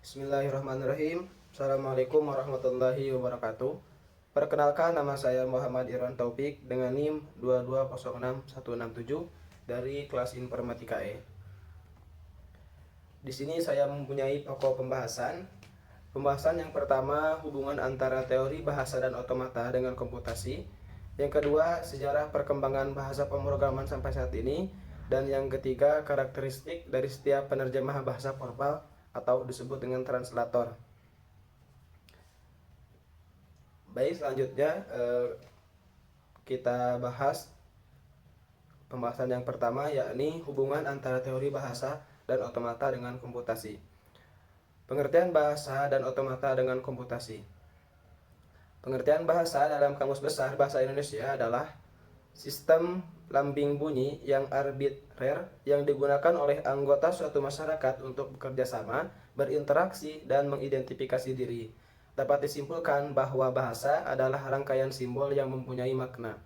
Bismillahirrahmanirrahim. Assalamualaikum warahmatullahi wabarakatuh. Perkenalkan, nama saya Muhammad Irwan Taufik dengan NIM 2206167 dari kelas Informatika E. Di sini saya mempunyai pokok pembahasan. Pembahasan yang pertama, hubungan antara teori bahasa dan otomata dengan komputasi. Yang kedua, sejarah perkembangan bahasa pemrograman sampai saat ini. Dan yang ketiga, karakteristik dari setiap penerjemah bahasa formal atau disebut dengan translator. Baik, selanjutnya kita bahas pembahasan yang pertama, yakni hubungan antara teori bahasa dan otomata dengan komputasi. Pengertian bahasa dan otomata dengan komputasi. Pengertian bahasa dalam Kamus Besar Bahasa Indonesia adalah sistem lambing bunyi yang arbitrer yang digunakan oleh anggota suatu masyarakat untuk bekerja sama, berinteraksi, dan mengidentifikasi diri. Dapat disimpulkan bahwa bahasa adalah rangkaian simbol yang mempunyai makna.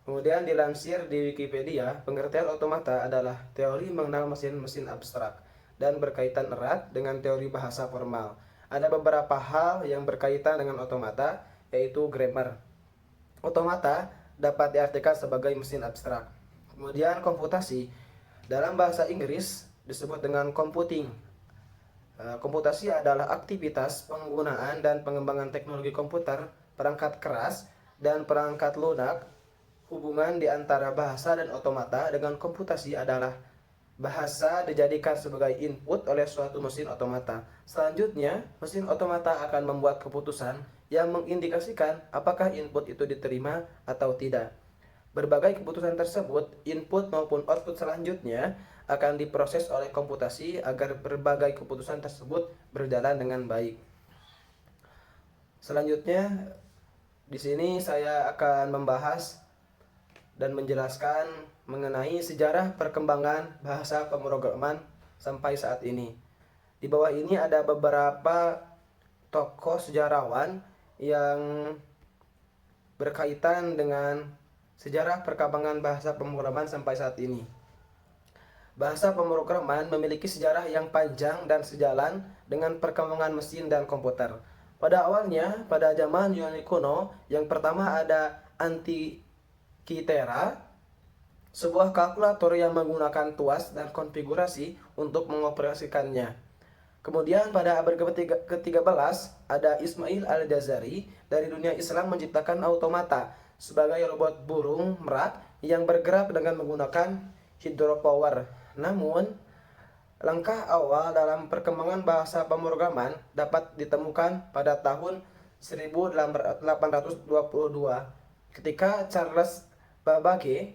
Kemudian dilansir di Wikipedia, pengertian otomata adalah teori mengenal mesin-mesin abstrak dan berkaitan erat dengan teori bahasa formal. Ada beberapa hal yang berkaitan dengan otomata, yaitu grammar. Otomata dapat diartikan sebagai mesin abstrak. Kemudian komputasi, dalam bahasa Inggris disebut dengan computing. Komputasi adalah aktivitas penggunaan dan pengembangan teknologi komputer, perangkat keras, dan perangkat lunak. Hubungan di antara bahasa dan otomata dengan komputasi adalah bahasa dijadikan sebagai input oleh suatu mesin otomata. Selanjutnya, mesin otomata akan membuat keputusan yang mengindikasikan apakah input itu diterima atau tidak. Berbagai keputusan tersebut, input maupun output selanjutnya, akan diproses oleh komputasi agar berbagai keputusan tersebut berjalan dengan baik. Selanjutnya, di sini saya akan membahas dan menjelaskan mengenai sejarah perkembangan bahasa pemrograman sampai saat ini. Di bawah ini ada beberapa tokoh sejarawan yang berkaitan dengan sejarah perkembangan bahasa pemrograman sampai saat ini. Bahasa pemrograman memiliki sejarah yang panjang dan sejalan dengan perkembangan mesin dan komputer. Pada awalnya, pada zaman Yunani kuno, yang pertama ada Antikythera, sebuah kalkulator yang menggunakan tuas dan konfigurasi untuk mengoperasikannya. Kemudian pada abad ke-13 ada Ismail Al-Jazari dari dunia Islam menciptakan automata sebagai robot burung merak yang bergerak dengan menggunakan hydropower. Namun, langkah awal dalam perkembangan bahasa pemrograman dapat ditemukan pada tahun 1822 ketika Charles Babbage,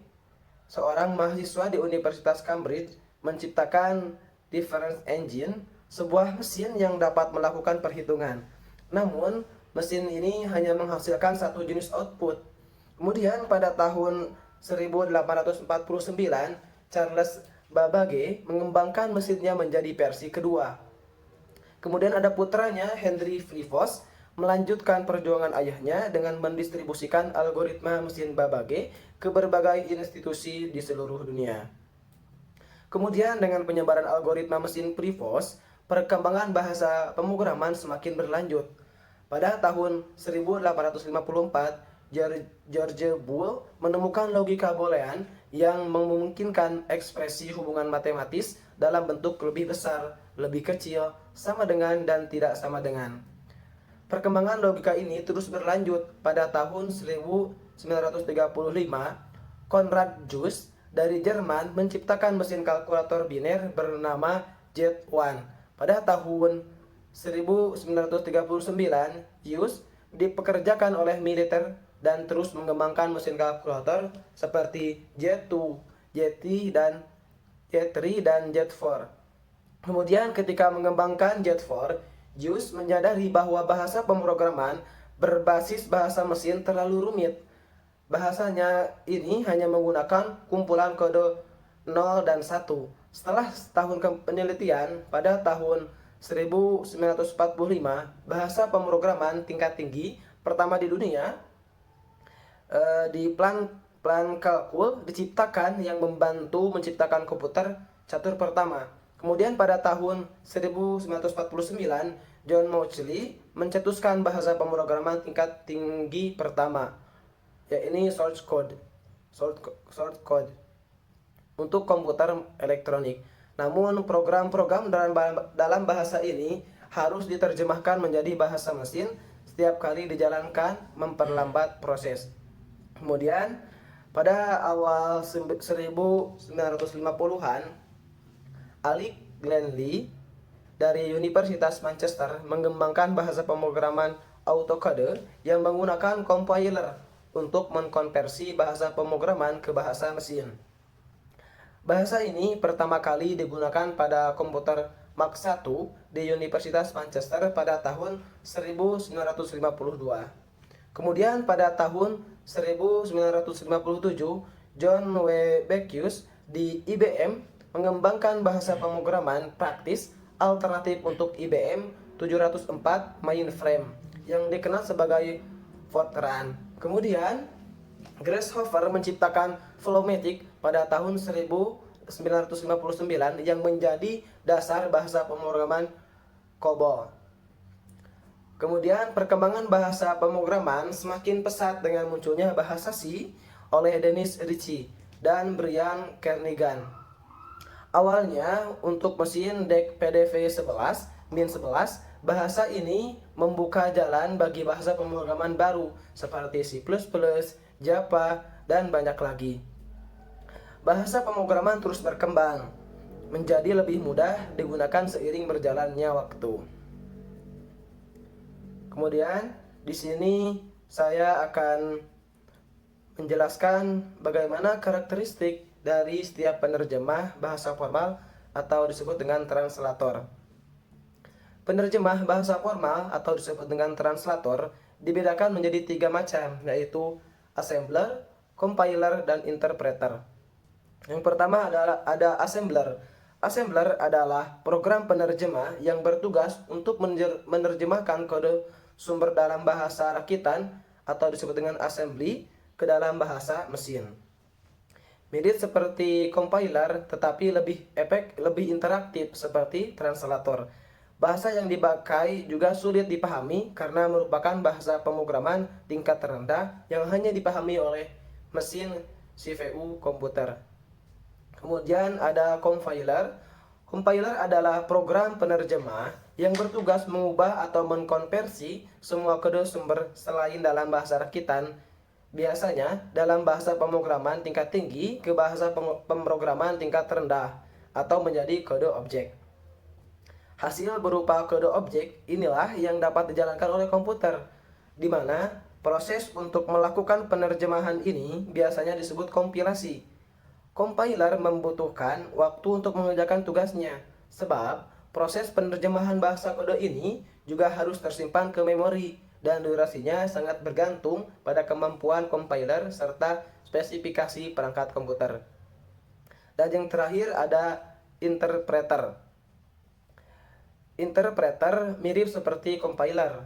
seorang mahasiswa di Universitas Cambridge, menciptakan difference engine, sebuah mesin yang dapat melakukan perhitungan. Namun, mesin ini hanya menghasilkan satu jenis output. Kemudian pada tahun 1849, Charles Babbage mengembangkan mesinnya menjadi versi kedua. Kemudian ada putranya, Henry Prevost, melanjutkan perjuangan ayahnya dengan mendistribusikan algoritma mesin Babbage ke berbagai institusi di seluruh dunia. Kemudian dengan penyebaran algoritma mesin Prevost, perkembangan bahasa pemrograman semakin berlanjut. Pada tahun 1854, George Boole menemukan logika Boolean yang memungkinkan ekspresi hubungan matematis dalam bentuk lebih besar, lebih kecil, sama dengan, dan tidak sama dengan. Perkembangan logika ini terus berlanjut. Pada tahun 1935, Konrad Zuse dari Jerman menciptakan mesin kalkulator biner bernama Z1. Pada tahun 1939, Zuse dipekerjakan oleh militer dan terus mengembangkan mesin kalkulator seperti Z2, Z3, dan Z4. Kemudian ketika mengembangkan Z4, Zuse menyadari bahwa bahasa pemrograman berbasis bahasa mesin terlalu rumit. Bahasanya ini hanya menggunakan kumpulan kode 0 dan 1. Setelah setahun penelitian, pada tahun 1945, bahasa pemrograman tingkat tinggi pertama di dunia di plan kalkul diciptakan yang membantu menciptakan komputer catur pertama. Kemudian pada tahun 1949, John Mauchly mencetuskan bahasa pemrograman tingkat tinggi pertama, yaitu source code untuk komputer elektronik. Namun program-program dalam bahasa ini harus diterjemahkan menjadi bahasa mesin. Setiap kali dijalankan memperlambat proses. Kemudian pada awal 1950-an, Alec Glenlee dari Universitas Manchester mengembangkan bahasa pemrograman autocode yang menggunakan compiler untuk mengkonversi bahasa pemrograman ke bahasa mesin. Bahasa ini pertama kali digunakan pada komputer Mac I di Universitas Manchester pada tahun 1952. Kemudian pada tahun 1957, John W. Backus di IBM mengembangkan bahasa pemrograman praktis alternatif untuk IBM 704 mainframe yang dikenal sebagai Fortran. Kemudian Grace Hopper menciptakan Flowmatic pada tahun 1959 yang menjadi dasar bahasa pemrograman COBOL. Kemudian perkembangan bahasa pemrograman semakin pesat dengan munculnya bahasa C oleh Dennis Ritchie dan Brian Kernighan. Awalnya untuk mesin DEC PDV-11, Min11, bahasa ini membuka jalan bagi bahasa pemrograman baru seperti C++, Java, dan banyak lagi. Bahasa pemrograman terus berkembang, menjadi lebih mudah digunakan seiring berjalannya waktu. Kemudian di sini saya akan menjelaskan bagaimana karakteristik dari setiap penerjemah bahasa formal atau disebut dengan translator. Penerjemah bahasa formal atau disebut dengan translator dibedakan menjadi 3 macam, yaitu assembler, compiler, dan interpreter. Yang pertama ada assembler. Assembler adalah program penerjemah yang bertugas untuk menerjemahkan kode sumber dalam bahasa rakitan atau disebut dengan assembly ke dalam bahasa mesin. Mirip seperti compiler tetapi lebih interaktif seperti translator. Bahasa yang dipakai juga sulit dipahami karena merupakan bahasa pemrograman tingkat terendah yang hanya dipahami oleh mesin CPU komputer. Kemudian ada compiler. Compiler adalah program penerjemah yang bertugas mengubah atau mengkonversi semua kode sumber selain dalam bahasa rakitan, biasanya dalam bahasa pemrograman tingkat tinggi ke bahasa pemrograman tingkat rendah atau menjadi kode objek. Hasil berupa kode objek inilah yang dapat dijalankan oleh komputer, di mana proses untuk melakukan penerjemahan ini biasanya disebut kompilasi. Compiler membutuhkan waktu untuk mengerjakan tugasnya, sebab proses penerjemahan bahasa kode ini juga harus tersimpan ke memori dan durasinya sangat bergantung pada kemampuan compiler serta spesifikasi perangkat komputer. Dan yang terakhir ada interpreter. Interpreter mirip seperti compiler.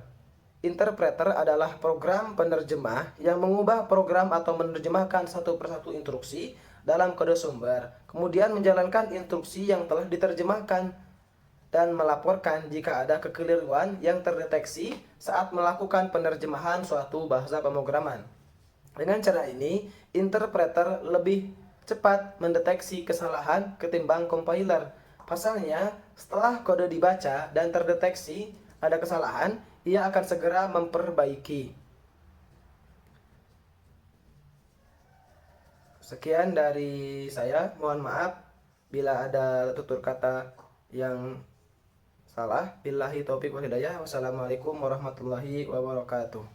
Interpreter adalah program penerjemah yang mengubah program atau menerjemahkan satu persatu instruksi dalam kode sumber, kemudian menjalankan instruksi yang telah diterjemahkan dan melaporkan jika ada kekeliruan yang terdeteksi saat melakukan penerjemahan suatu bahasa pemrograman. Dengan cara ini, interpreter lebih cepat mendeteksi kesalahan ketimbang compiler. Pasalnya, setelah kode dibaca dan terdeteksi ada kesalahan, ia akan segera memperbaiki. Sekian dari saya, mohon maaf bila ada tutur kata yang salah. Billahi taufiq wal hidayah. Wassalamualaikum warahmatullahi wabarakatuh.